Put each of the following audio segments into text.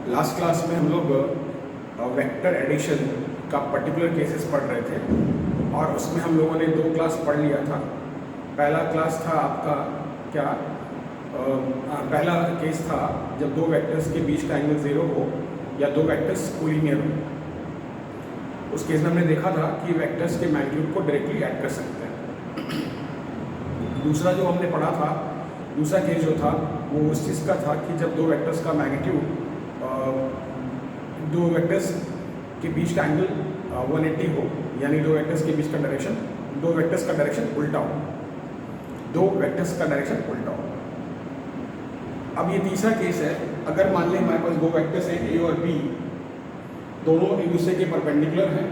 Last class में हम लोग वेक्टर एडिशन का पर्टिकुलर केसेस पढ़ रहे थे और उसमें हम लोगों ने 2 क्लास पढ़ लिया था। पहला क्लास था आपका क्या पहला केस था जब 2 वेक्टर्स के बीच का एंगल 0 हो या 2 वेक्टर्स कोलिनियर हो। उस केस में हमने देखा था कि वेक्टर्स के मैग्नीट्यूड को डायरेक्टली ऐड कर सकते हैं। दूसरा जो हमने पढ़ा था, दूसरा केस जो था वो उस चीज़ का था कि जब 2 वेक्टर्स का मैग्नीट्यूड 2 वेक्टर्स के बीच का एंगल 180 हो, यानी 2 वेक्टर्स के बीच का डायरेक्शन 2 वेक्टर्स का डायरेक्शन उल्टा हो, 2 वेक्टर्स का डायरेक्शन उल्टा हो। अब ये तीसरा केस है, अगर मान लें हमारे पास 2 वेक्टर्स हैं ए और बी, दोनों एक दूसरे के परपेंडिकुलर हैं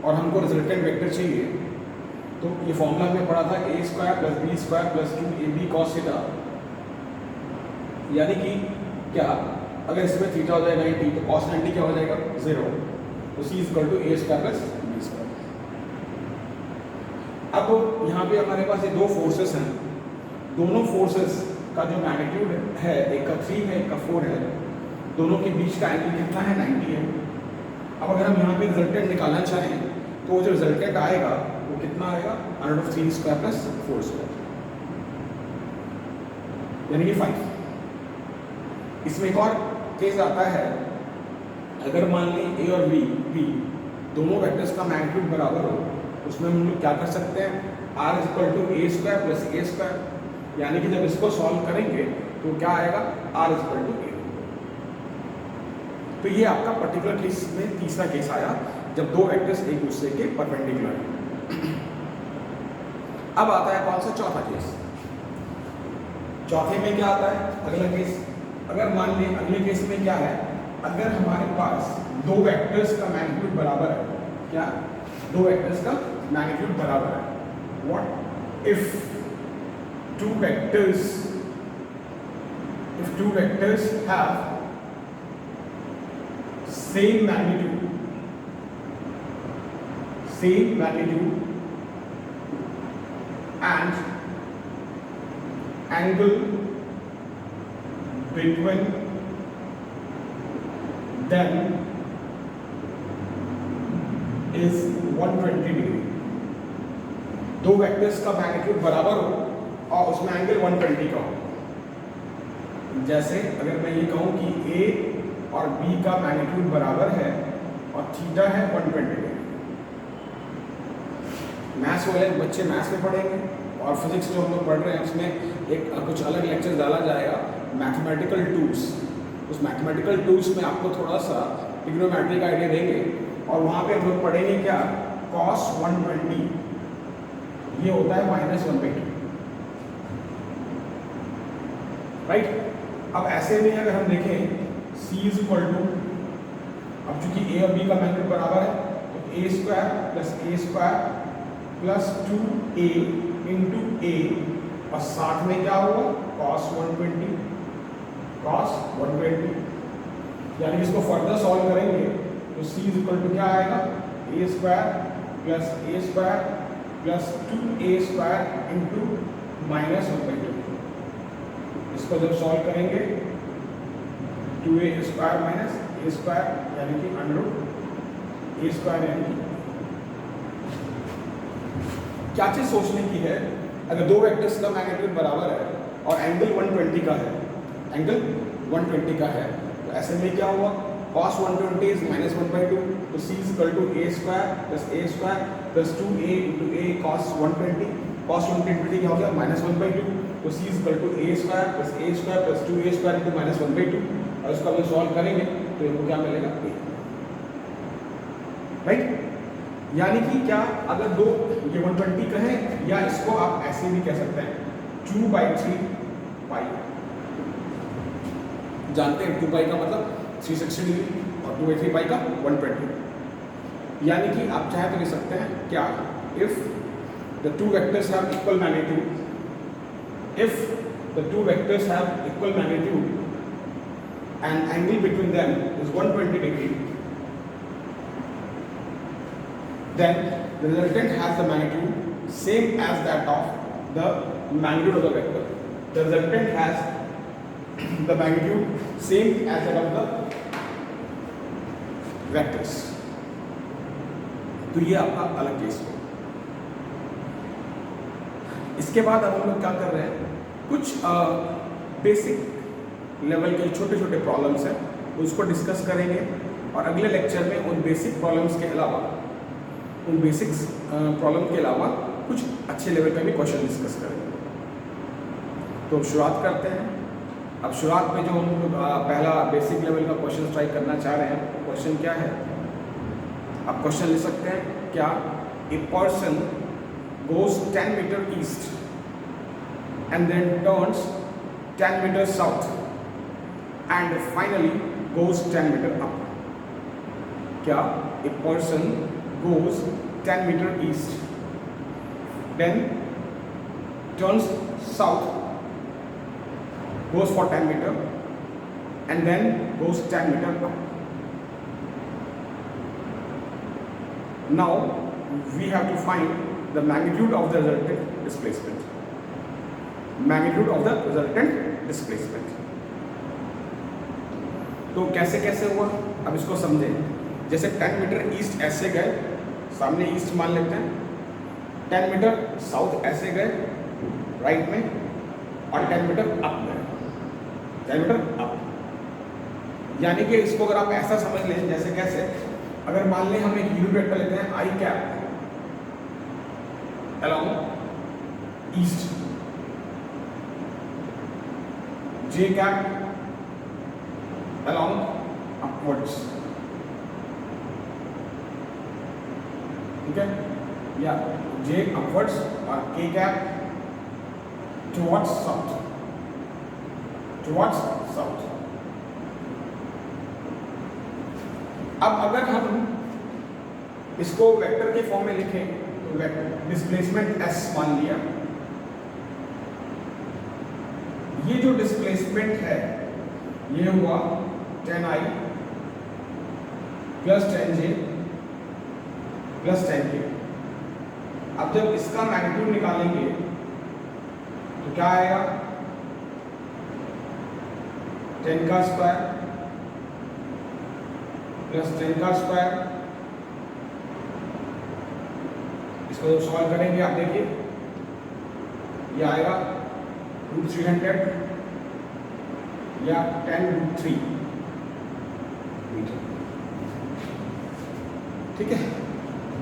और हमको रिजल्टेंट वेक्टर चाहिए, तो ये फॉर्मूला हमने पढ़ा था a² + b² + 2ab cos theta, यानी कि क्या अगर इसमें थीटा हो जाएगा 90 तो cos 90 क्या हो जाएगा 0, तो c = a² + b²। अब यहाँ पे हमारे पास ये 2 फोर्सेस हैं, दोनों फोर्सेस का जो मैग्नीट्यूड है, एक का 3 है एक का 4 है, दोनों के बीच का एंगल कितना है 90 है। अब अगर हम यहाँ पे रिजल्टेंट निकालना चाहें तो जो रिजल्टेंट आएगा वो कितना आएगा √3² + 4², यानी कि 5। इसमें एक और केस आता है, अगर मान लें ए और बी दोनों वेक्टर्स का मैग्नीट्यूड बराबर हो, उसमें हम लोग क्या कर सकते हैं r = a² + a², यानी कि जब इसको सॉल्व करेंगे तो क्या आएगा r = a। तो ये आपका पर्टिकुलर केस में तीसरा केस आया जब 2 वेक्टर्स एक दूसरे के परपेंडिकुलर हैं। अब आता है कौन सा चौथा केस। चौथे में क्या आता है अगला केस, अगर मान लें अगले केस में क्या है, अगर हमारे पास 2 वेक्टर्स का मैग्नीट्यूड बराबर है, क्या 2 वेक्टर्स का मैग्नीट्यूड बराबर है, what if 2 vectors have same magnitude and angle between them is 120 degree. 2 vectors का मैग्नीट्यूड बराबर हो और उसमें एंगल 120 का हो। जैसे अगर मैं ये कहूं कि A और B का मैग्नीट्यूड बराबर है और थीटा है 120 डिग्री। मैथ्स वाले बच्चे मैथ्स में पढ़ेंगे और फिजिक्स जो हम लोग पढ़ रहे हैं उसमें एक कुछ अलग लेक्चर डाला जाएगा मैथमेटिकल टूल्स। उस मैथमेटिकल टूल्स में आपको थोड़ा सा ट्रिग्नोमेट्री का आइडिया देंगे और वहाँ पे हम लोग पढ़ेंगे क्या cos 120 ये होता है -1/2, राइट। अब ऐसे में अगर हम देखें C = अब चूंकि A और B का मैग्नीट्यूड बराबर है तो a² + a² + 2a × a और साथ में क्या होगा cos 120, यानी इसको फर्दर सॉल्व करेंगे तो C = क्या आएगा a² + a² + 2a² × -1/2। इसको जब सॉल्व करेंगे 2a² - a² यानी कि √a² यानी कि क्या चीज सोचने की है, अगर 2 वेक्टर्स का मैग्नीट्यूड बराबर है और एंगल 120 का है, तो ऐसे में क्या हुआ cos 120 is -1/2, तो C = a² + a² + 2a × a cos 120, cos 120 क्या हो गया -1/2, तो C = a² + a² + 2a² × -1/2 और इसको हम सॉल्व करेंगे तो इनको क्या मिलेगा a, राइट। यानी कि क्या अगर 2 ये 120 का है, या इसको आप ऐसे भी कह सकते हैं 2/3 पाई, जानते हैं 2 पाई का मतलब 360 डिग्री और 2/3 पाई का 120, यानी कि आप चाहे तो लिख सकते हैं क्या if the 2 vectors have equal magnitude and angle between them is 120 degree, then the resultant has the magnitude same as that of the magnitude of the vector. The resultant has the magnitude same as that of the vectors. तो ये आपका अलग case हो। इसके बाद अब हम लोग क्या कर रहे हैं, कुछ बेसिक लेवल के छोटे छोटे प्रॉब्लम्स हैं, उसको डिस्कस करेंगे। और अगले लेक्चर में उन बेसिक प्रॉब्लम्स के अलावा, उन बेसिक्स प्रॉब्लम के अलावा कुछ अच्छे लेवल का भी क्वेश्चन डिस्कस करेंगे। तो शुरुआत करते हैं। अब शुरुआत में जो हम लोग पहला बेसिक लेवल का क्वेश्चन ट्राई करना चाह रहे हैं, क्वेश्चन क्या है, आप क्वेश्चन लिख सकते हैं क्या, a person goes 10 meter east and then turns 10 meters south and finally goes 10 meter up. क्या a person goes 10 meter east, then turns south, goes for 10 meter and then goes 10 meter up. Now we have to find the magnitude of the resultant displacement. Magnitude of the resultant displacement. तो कैसे कैसे हुआ, अब इसको समझें। जैसे 10 metre east ऐसे गए, सामने ईस्ट मान लेते हैं, 10 मीटर साउथ ऐसे गए राइट में, और 10 मीटर अप गए, 10 मीटर अप। यानी कि इसको अगर आप ऐसा समझ लें, जैसे कैसे, अगर मान लें हम एक यूनिट वेक्टर लेते हैं आई cap along east, j cap along upwards, ठीक है, या j upwards और k cap towards south, towards south। अब अगर हम इसको वेक्टर के फॉर्म में लिखें, डिस्प्लेसमेंट s मान लिया, ये जो डिस्प्लेसमेंट है ये हुआ 10i plus 10j plus 10k। अब जब इसका मैग्नीट्यूड निकालेंगे तो क्या आएगा, 10 का स्क्वायर प्लस 10 का स्क्वायर। इसको जब सॉल्व करेंगे आप देखिए ये आएगा √300 या 10√3 मीटर। ठीक है,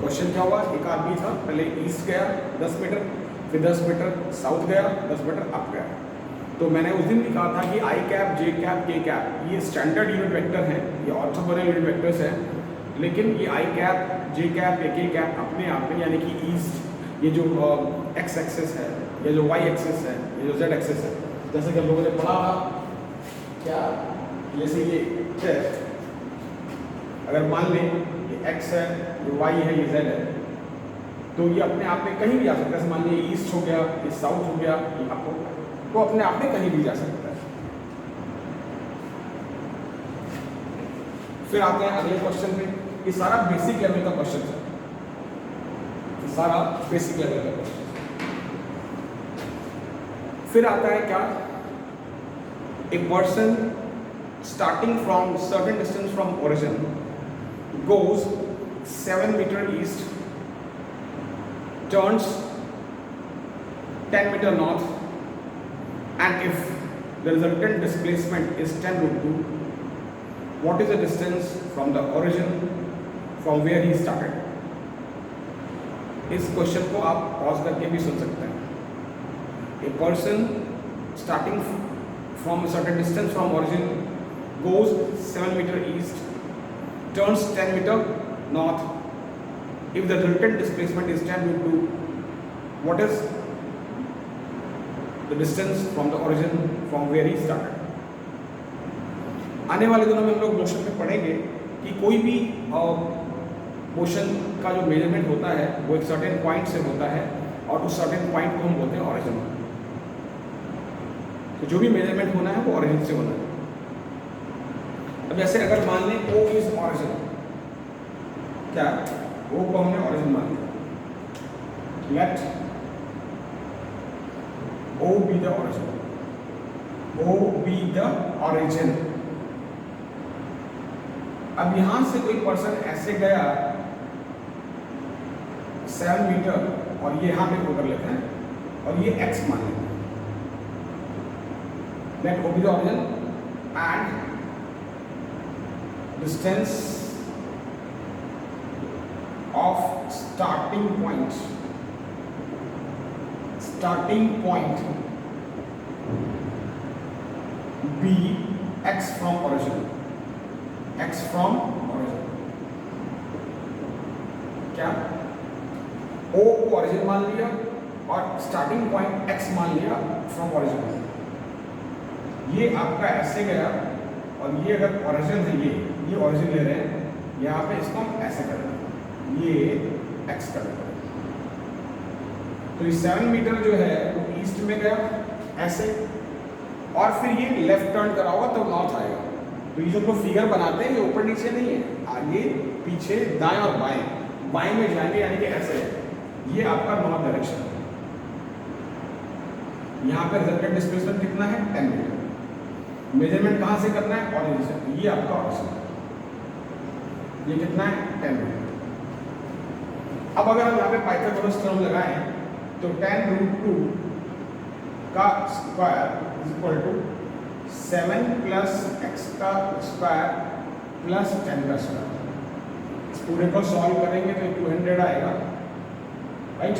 क्वेश्चन क्या हुआ, एक आदमी था, पहले ईस्ट गया 10 मीटर, फिर 10 मीटर साउथ गया, 10 मीटर अप गया। तो मैंने उस दिन भी कहा था कि आई कैप, जे कैप, के कैप ये स्टैंडर्ड यूनिट वेक्टर हैं, ये ऑर्थोगोनल यूनिट वेक्टर्स हैं, लेकिन ये आई कैप, जे कैप, के कैप अपने आप में, यानी कि ईस्ट ये जो एक्स एक्सेस है, ये जो वाई एक्सेस है, ये जो जेड एक्सेस है, जैसे कि हम लोगों ने पढ़ा था क्या, जैसे ये है, अगर मान लें ये एक्स है, ये वाई है, ये जेड है, तो ये अपने आप में कहीं भी जा सकता है। मान लीजिए ईस्ट हो गया, ये साउथ हो गया, ये अप हो गया, तो अपने आप में कहीं भी जा सकता है। फिर आते हैं अगले क्वेश्चन पे। ये सारा बेसिक लेवल का क्वेश्चन है, ये सारा बेसिक लेवल का क्वेश्चन। फिर आता है क्या, a person starting from certain distance from origin goes 7 meter east, turns 10 meter north, and if the resultant displacement is 10√2, what is the distance from the origin from where he started? इस question को आप pause करके भी सुन सकते हैं। A person starting from a certain distance from origin goes 7 meter east, turns 10 meter north. If the resultant displacement is 10√2, what is the distance from the origin from where he started? आने वाले दिनों में हम लोग motion में पढ़ेंगे कि कोई भी मोशन का जो मेजरमेंट होता है वो एक सर्टेन पॉइंट से होता है, और उस सर्टेन पॉइंट को हम बोलते हैं ऑरिजिन। तो जो भी मेजरमेंट होना है वो ऑरिजिन से होना है। अब जैसे अगर मान लें O इज ऑरिजिन, क्या O को हमने ऑरिजिन मान लिया, late O be the origin, O be the origin। अब यहां से कोई पर्सन ऐसे गया 7 मीटर और ये यहां पे को कर लेते हैं और ये x मान लेते हैं, late O be the origin and distance of starting point B x from origin, क्या O को origin मान लिया और starting point x मान लिया from origin। ये आपका ऐसे गया और ये अगर origin है, ये origin ले रहे हैं, यहाँ पे इसको हम ऐसे करेंगे, ये x कर देंगे। तो ये 7 मीटर जो है वो ईस्ट में गया ऐसे, और फिर ये लेफ्ट टर्न करा होगा तो नॉर्थ आएगा। तो ये जो लोग फिगर बनाते हैं ये ऊपर नीचे नहीं है, आगे पीछे दाएं और बाएं में जाएंगे, यानी कि ऐसे। ये आपका नॉर्थ डायरेक्शन है। यहाँ पे रिजल्टेंट डिस्प्लेसमेंट कितना है 10 मीटर। मेजरमेंट कहाँ से करना है, ऑरिजिन से। ये आपका ऑरिजिन है, ये कितना है 10 मीटर। अब अगर हम यहाँ पे पाइथागोरस थ्योरम लगाएं तो 10√2 का square is equal to 7 plus x का स्क्वायर प्लस 10 का स्क्वायर। इस पूरे को सॉल्व करेंगे तो 200 आएगा, राइट।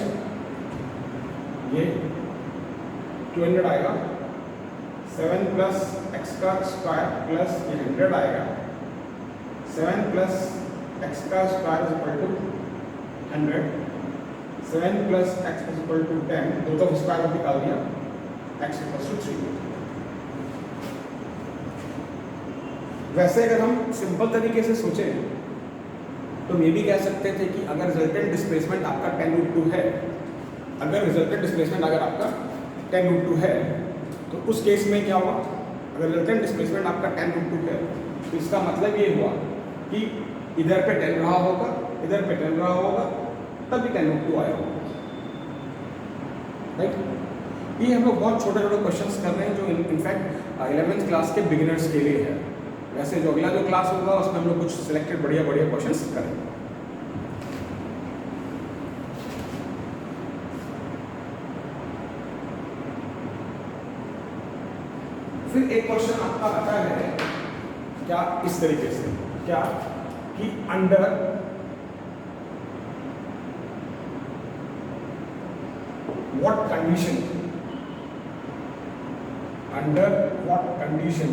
ये 200 आएगा, 7 प्लस x का स्क्वायर प्लस ये 100 आएगा, 7 प्लस x का square is equal to 100, 7 plus x is equal to 10, दो तो स्क्वायर निकाल दिया, x इक्वल टू 3। वैसे अगर हम सिंपल तरीके से सोचें तो ये भी कह सकते थे कि अगर रिजल्टेंट डिस्प्लेसमेंट आपका 10√2 है, अगर रिजल्टेंट डिस्प्लेसमेंट अगर आपका 10√2 है तो उस केस में क्या हुआ, अगर रिजल्टेंट डिस्प्लेसमेंट आपका 10√2 है तो इसका मतलब ये हुआ कि इधर पे 10 रहा होगा, इधर पे 10 रहा होगा, तब भी 10√2 आया होगा, राइट। ये हम लोग बहुत छोटे छोटे क्वेश्चंस कर रहे हैं जो इनफैक्ट 11th क्लास के बिगिनर्स के लिए है। वैसे जो अगला जो क्लास होगा उसमें हम लोग कुछ सिलेक्टेड बढ़िया क्वेश्चंस करेंगे। फिर एक क्वेश्चन आपका आता है क्या इस तरीके से, क्या कि under what condition, under what condition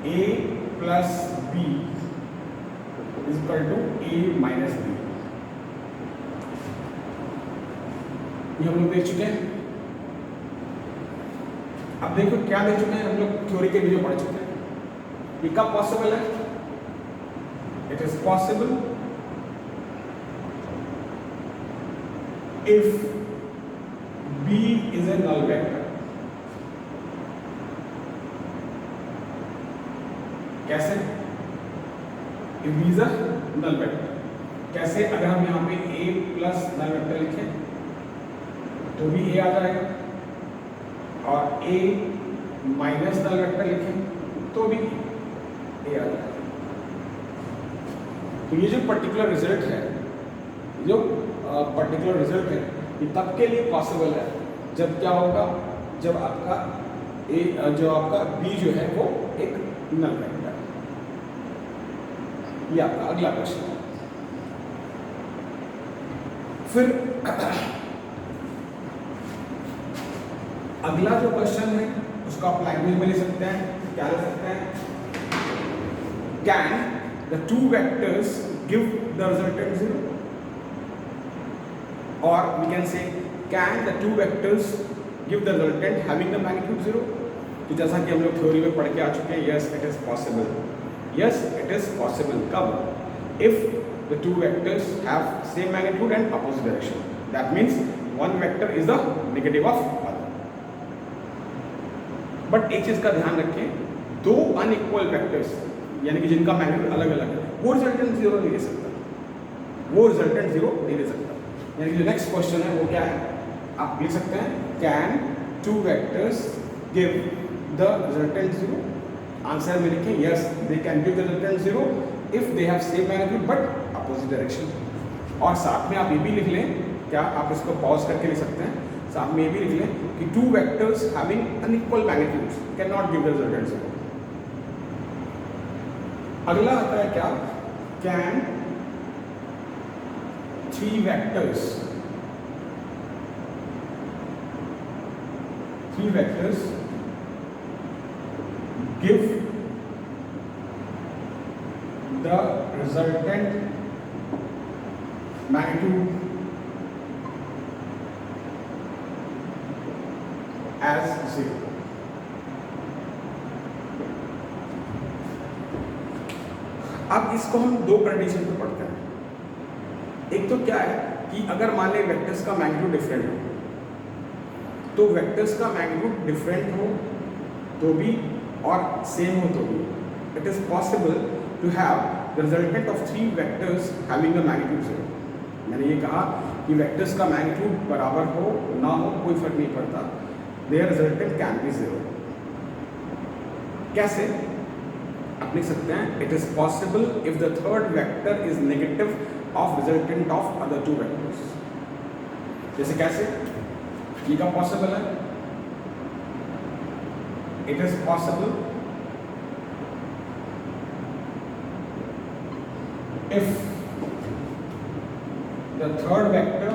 a plus b is equal to a minus b। ये हम लोग देख चुके हैं। अब देखो क्या देख चुके हैं हम लोग, थ्योरी के वीडियो पढ़ चुके हैं। ये कब पॉसिबल है, it is possible if b is a null vector। कैसे, if b is a null vector, कैसे, अगर हम यहाँ पे a प्लस नल वेक्टर लिखें तो भी a आ जाएगा, और a माइनस नल वेक्टर लिखें तो भी a आ जाएगा। तो ये जो पर्टिकुलर रिजल्ट है, जो पर्टिकुलर रिजल्ट है, ये तब के लिए पॉसिबल है जब क्या होगा, जब आपका a जो आपका b जो है वो एक नल वेक्टर। ये आपका अगला क्वेश्चन है। फिर अगला जो क्वेश्चन है उसका आप लैंग्वेज में ले सकते हैं, क्या ले सकते हैं, can the two vectors give the resultant 0, और we can say can the two vectors give the resultant having the magnitude 0। तो जैसा कि हम लोग थ्योरी में पढ़ के आ चुके हैं, yes it is possible, yes it is possible, कब, if the two vectors have same magnitude and opposite direction, that means one vector is the negative of other। But एक चीज का ध्यान रखें, दो अनइक्वल वेक्टर्स यानी कि जिनका मैग्नीट्यूड अलग अलग है वो रिजल्टेंट 0 नहीं दे सकता, वो रिजल्टेंट 0 नहीं दे सकता। यानी कि जो नेक्स्ट क्वेश्चन है वो क्या है, आप लिख सकते हैं can to vectors give the resultant 0, answer में लिखें yes they can give the resultant 0 if they have same magnitude but opposite direction. और साथ में आप ये भी लिख लें, क्या आप इसको पॉज करके लिख सकते हैं, साथ में ये भी लिख लें कि two vectors having unequal magnitudes can not give the resultant 0। अगला आता है क्या, can three vectors give the resultant magnitude as 0। अब इसको हम दो कंडीशन पे पढ़ते हैं। एक तो क्या है कि अगर मान लें वेक्टर्स का मैग्नीट्यूड डिफरेंट हो, तो वेक्टर्स का मैग्नीट्यूड डिफरेंट हो तो भी और सेम हो तो भी it is possible to have the resultant of three vectors having the magnitude 0। मैंने ये कहा कि वेक्टर्स का मैग्नीट्यूड बराबर हो ना हो कोई फर्क नहीं पड़ता, देयर रिजल्टेंट कैन बी 0। कैसे आप लिख सकते हैं, it is possible if the third vector is negative of resultant of other to vectors. जैसे कैसे, ये कब पॉसिबल है, it is possible if the third vector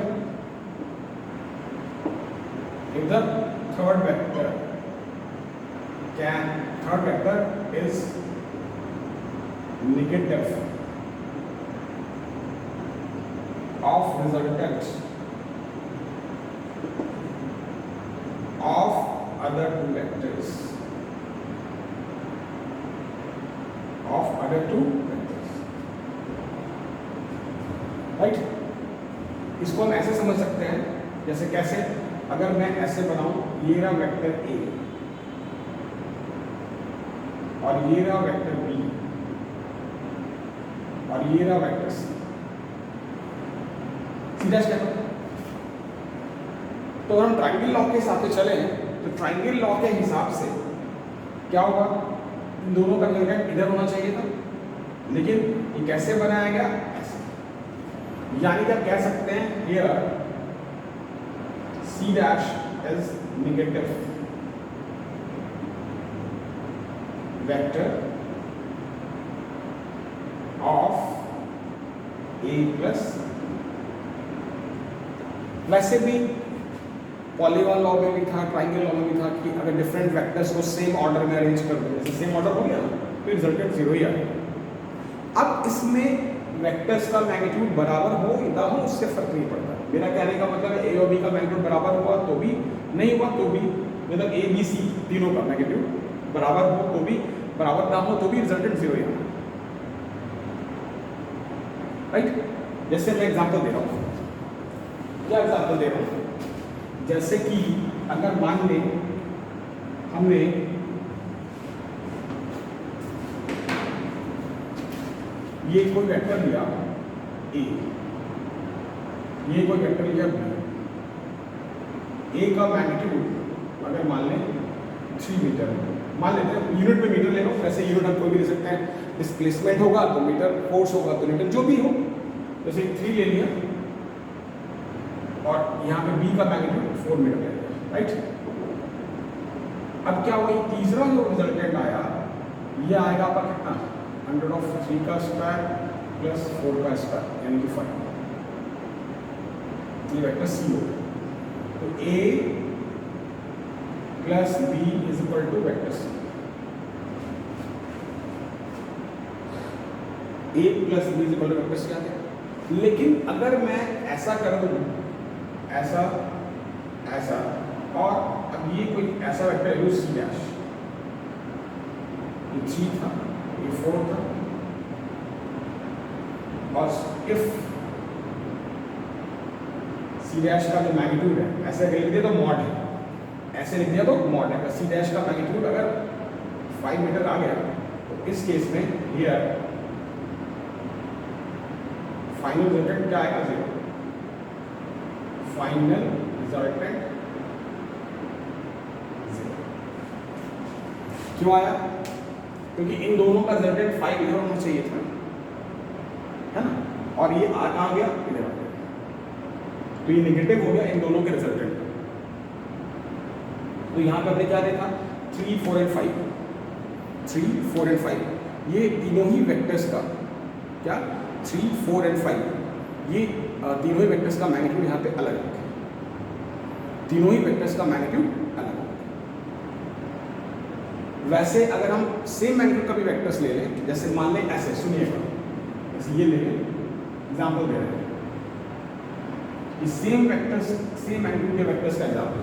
is negative of resultant of other two vectors right. इसको हम ऐसे समझ सकते हैं, जैसे कैसे, अगर मैं ऐसे बनाऊं, ये रहा वेक्टर ए और ये रहा वेक्टर बी और ये रहा वेक्टर सी, सीधा स्टेप। तो अगर हम ट्रायंगल लॉ के हिसाब से चले तो ट्रायंगल लॉ के हिसाब से क्या होगा, इन दोनों का रिजल्टेंट इधर होना चाहिए था, लेकिन ये कैसे बनाया गया, ऐसे। यानी कि आप कह सकते हैं here C dash is negative vector of A plus. वैसे भी पॉलीगॉन लॉ में भी था, ट्राइंगल लॉ में भी था कि अगर डिफरेंट वेक्टर्स को सेम ऑर्डर में अरेंज कर दो, जैसे सेम ऑर्डर हो गया तो रिजल्टेंट 0 ही आएगा। अब इसमें वेक्टर्स का मैग्नीट्यूड बराबर हो ना हो उससे फर्क नहीं पड़ता। मेरा कहने का मतलब है ए और बी का मैग्नीट्यूड बराबर हुआ तो भी, नहीं हुआ तो भी, मतलब ए बी सी तीनों का मैग्नीट्यूड बराबर हो तो भी, बराबर ना हो तो भी रिजल्टेंट 0 ही आना, राइट। जैसे मैं एग्जांपल दे रहा हूँ, क्या एग्जांपल दे रहा हूँ, जैसे कि अगर मान लें हमने ये कोई वेक्टर लिया ए, ये कोई वेक्टर लिया बी, ए का मैग्नीट्यूड अगर मान लें 3 मीटर, मान लेते हैं यूनिट में मीटर ले लो, वैसे यूनिट हम कोई भी ले सकते हैं, डिस्प्लेसमेंट होगा तो मीटर, फोर्स होगा तो मीटर, जो भी हो, जैसे 3 ले लिया और यहाँ पे बी का मैग्नीट्यूड 4 मीटर ले लिया, राइट। अब क्या हुआ, तीसरा जो रिजल्टेंट आया ये आएगा आपका कितना, 100/3 का स्क्वायर प्लस 4 का स्क्वायर यानी कि 5। ये वेक्टर सी होगा, तो A plus B is equal to vector C. A plus B is equal to vector C आ गया। लेकिन अगर मैं ऐसा कर दूं, ऐसा ऐसा, और अब ये कोई ऐसा वेक्टर है सी डैश, ये 3 था, ये 4 था, और इफ सी डैश का जो मैग्नीट्यूड है, ऐसे लिख दिया तो मॉड है, ऐसे लिख दिया तो मॉड है, सी डैश का मैग्नीट्यूड अगर 5 मीटर आ गया तो इस केस में हियर फाइनल रिजल्टेंट क्या आएगा, 0। फाइनल रिजल्टेंट 0 क्यों आया, क्योंकि इन दोनों का रिजल्टेंट 5 इधर होना चाहिए था, है ना, और ये आर कहाँ गया, इधर आ गया, तो ये नेगेटिव हो गया इन दोनों के रिजल्टेंट। तो यहाँ पे हमने क्या देखा, 3, 4 और 5, 3, 4 और 5, ये तीनों ही वेक्टर्स का क्या, 3, 4 और 5, ये तीनों ही वेक्टर्स का मैग्नीट्यूड यहाँ पे अलग अलग है, तीनों ही वेक्टर्स का मैग्नीट्यूड अलग अलग है। वैसे अगर हम सेम मैग्नीट्यूड का भी वेक्टर्स ले लें, जैसे मान लें ऐसे, सुनिएगा, जैसे ये ले लें, एग्जाम्पल दे रहे हैं, सेम वेक्टर्स, सेम मैग्नीट्यूड के वेक्टर्स का एग्जाम्पल।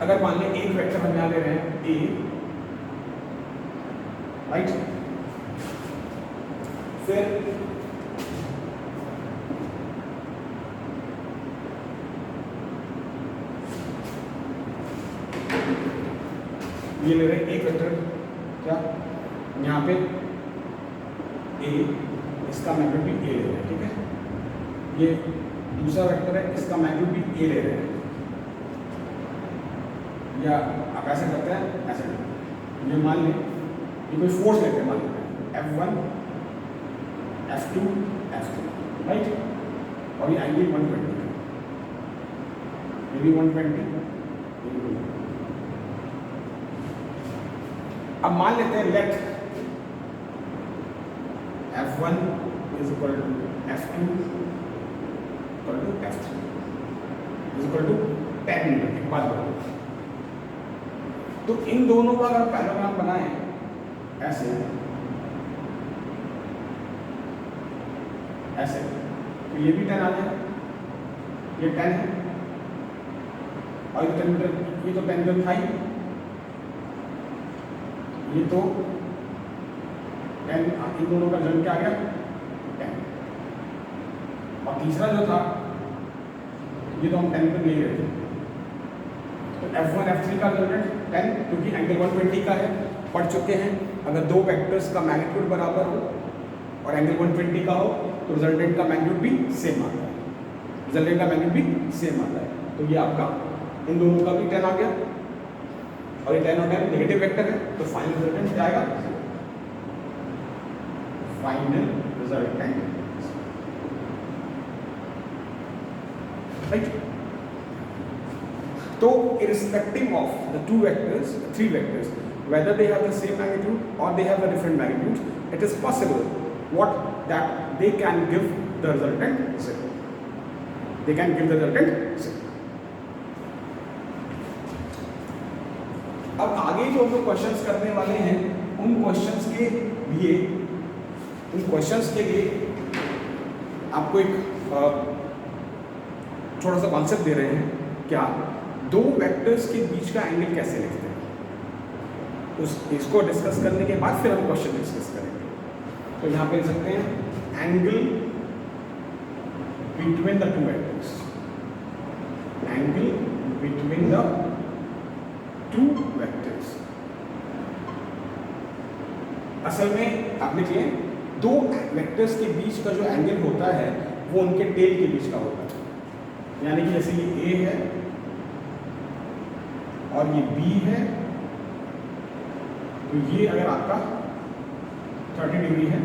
अगर मान लें एक वेक्टर हम यहाँ ले रहे हैं ए, राइट, फिर ये ले रहे हैं एक वेक्टर, क्या यहाँ पे ए, इसका मैग्नीट्यूड भी ए ले रहे हैं, ठीक है, ये दूसरा वेक्टर है, इसका मैग्नीट्यूड भी ए ले रहे हैं, या आप ऐसे करते हैं, ऐसे करते हैं, ये मान लें, ये कोई फोर्स लेते हैं, मान लेते हैं F1, F2, F3, राइट, और ये एंगल 120 है, ये भी 120, अब मान लेते हैं let F1 is equal to F2 equal to F3 is equal to 10 meter, एक बात बताओ, तो इन दोनों का अगर पैराग्राफ बनाएं ऐसे ऐसे, तो ये भी 10 आ जाएगा, ये 10 है, और ये 10 मीटर, ये तो 10 मीटर था ही, ये तो 10, इन दोनों का रिजल्ट क्या आ गया, 10, और तीसरा जो था ये तो हम 10 मीटर ले रहे थे, तो F1, F3 का रिजल्टेंट 10, क्योंकि एंगल 120 का है, पढ़ चुके हैं, अगर दो वेक्टर्स का मैग्नीट्यूड बराबर हो और एंगल 120 का हो तो रिजल्टेंट का मैग्नीट्यूड भी सेम आता है, रिजल्टेंट का मैग्नीट्यूड भी सेम आता है, तो ये आपका इन दोनों का भी 10 आ गया, और ये 10 और 10 नेगेटिव वेक्टर है, तो फाइनल रिजल्टेंट क्या आएगा, फाइनल रिजल्टेंट, राइट। तो irrespective of the two vectors, three vectors, whether they have the same magnitude or they have the different magnitudes, it is possible what that they can give the resultant zero. They can give the resultant zero. अब आगे जो हम लोग questions करने वाले हैं, उन questions के लिए आपको एक छोटा सा कॉन्सेप्ट दे रहे हैं, क्या, दो वेक्टर्स के बीच का एंगल कैसे लिखते हैं, इसको डिस्कस करने के बाद फिर हम क्वेश्चन डिस्कस करेंगे। तो यहाँ पे लिख सकते हैं angle between the two vectors, angle between the two vectors, असल में आप लिखिए दो वेक्टर्स के बीच का जो एंगल होता है वो उनके टेल के बीच का होता है, यानी कि जैसे ये A है और ये B है, तो ये अगर आपका 30 डिग्री है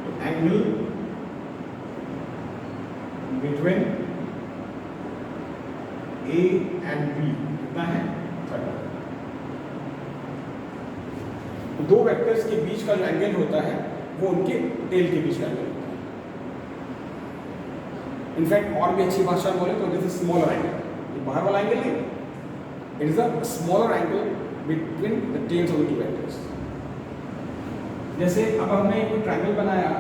तो angle between A and B कितना है, 30। तो दो वेक्टर्स के बीच का जो एंगल होता है वो उनके टेल के बीच का एंगल होता है। इनफैक्ट और भी अच्छी भाषा बोले तो दिस इज स्मॉलर एंगल, ये बाहर वाला एंगल नहीं, it is a smaller angle between the tails of the two vectors. जैसे अब हमने एक ट्रायंगल बनाया,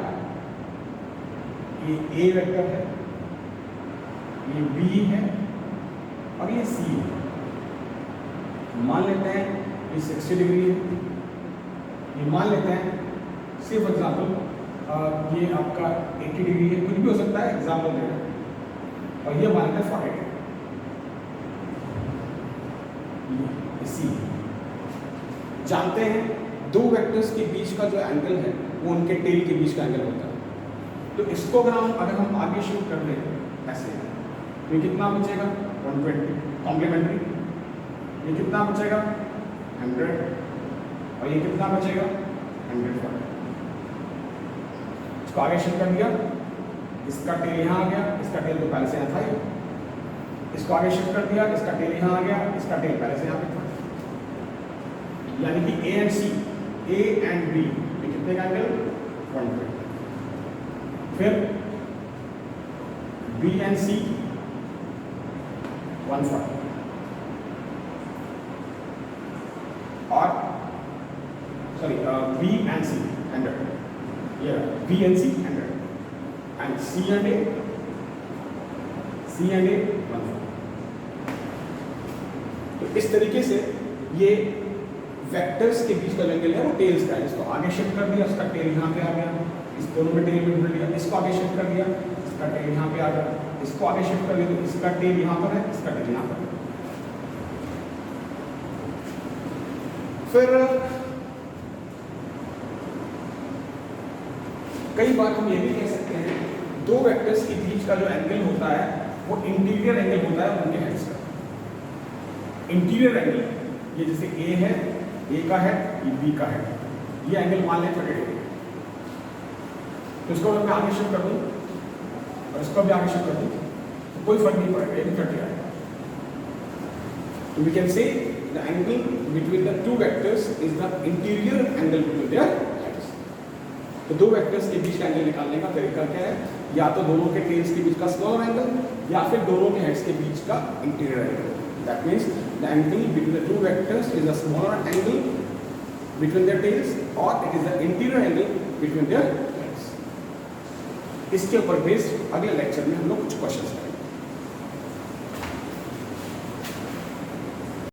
ये A वेक्टर है, ये B है और ये C है, मान लेते हैं ये 60 डिग्री है, ये मान लेते हैं सिर्फ एग्जाम्पल ये आपका 80 डिग्री है, कुछ भी हो सकता है, एग्जाम्पल देगा, और ये मान लेते हैं 40 डिग्री, सी। जानते हैं दो वेक्टर्स के बीच का जो एंगल है वो उनके टेल के बीच का एंगल होता है, तो इसको अगर हम आगे शुरू कर दें ऐसे, तो ये कितना बचेगा 120 कॉम्प्लीमेंट्री, ये कितना बचेगा 100, और ये कितना बचेगा 140। इसको आगे शिफ्ट कर दिया, इसका टेल यहाँ आ गया, इसका टेल तो पहले से यहाँ था ही। इसको आगे शिफ्ट कर दिया, इसका टेल यहाँ आ गया, इसका टेल पहले से यहाँ पे था। यानी कि A and C, A and B ये कितने का एंगल 120। फिर बी एंड सी 140 और सॉरी बी एंड सी 100, ये B and C 100 and C and A 140। तो इस तरीके से ये वेक्टर्स के बीच का एंगल है वो टेल्स का है। इसको आगे शिफ्ट कर दिया, उसका टेल यहाँ पे आ गया, इस दोनों में टेल में ढूंढ लिया, इसको आगे शिफ्ट कर दिया, इसका टेल यहाँ पे आ गया, इसको आगे शिफ्ट कर दिया तो इसका टेल यहाँ पर है, इसका टेल यहाँ पर है। फिर कई बार हम ये भी कह सकते हैं दो वेक्टर्स के बीच का जो एंगल होता है वो इंटीरियर एंगल होता है उनके हेड्स का। इंटीरियर एंगल ये जैसे ए है, ए का है, ये बी का है, ये एंगल मान लें 30 डिग्री। तो इसको मैं आगे शिफ्ट कर दूं और इसको भी आगे शिफ्ट कर दूं तो कोई फर्क नहीं पड़ेगा, ये भी 30 आएगा। तो we can say the angle between the two vectors is the interior angle between their heads. तो दो वेक्टर्स के बीच का एंगल निकालने का तरीका क्या है? या तो दोनों के टेल्स के बीच का स्मॉलर एंगल या फिर दोनों के हेड्स के बीच का interior angle. That means the angle between the two vectors is a smaller angle between their tails or it is the interior angle between their heads. इसके ऊपर बेस्ड अगले लेक्चर में हम लोग कुछ क्वेश्चंस करेंगे।